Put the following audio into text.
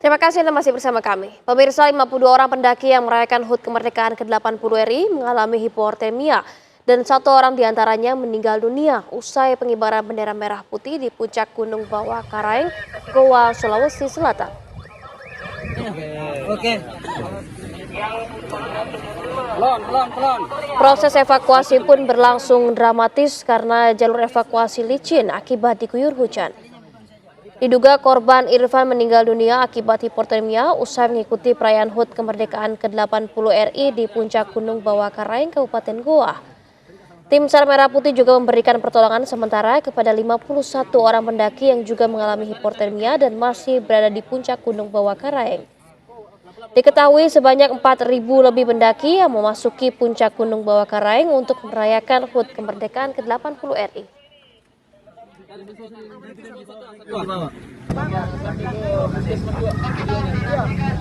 Terima kasih Anda masih bersama kami. Pemirsa, 52 orang pendaki yang merayakan HUT kemerdekaan ke-80 RI mengalami hipotermia dan 1 orang diantaranya meninggal dunia usai pengibaran bendera merah putih di puncak Gunung Bawah Karaeng, Goa, Sulawesi Selatan. Proses evakuasi pun berlangsung dramatis karena jalur evakuasi licin akibat diguyur hujan. Diduga korban Irfan meninggal dunia akibat hipotermia usai mengikuti perayaan HUT kemerdekaan ke-80 RI di puncak Gunung Bawah Karaeng, Kabupaten Goa. Tim SAR Merah Putih juga memberikan pertolongan sementara kepada 51 orang pendaki yang juga mengalami hipotermia dan masih berada di puncak Gunung Bawah Karaeng. Diketahui sebanyak 4.000 lebih pendaki yang memasuki puncak Gunung Bawah Karaeng untuk merayakan HUT kemerdekaan ke-80 RI.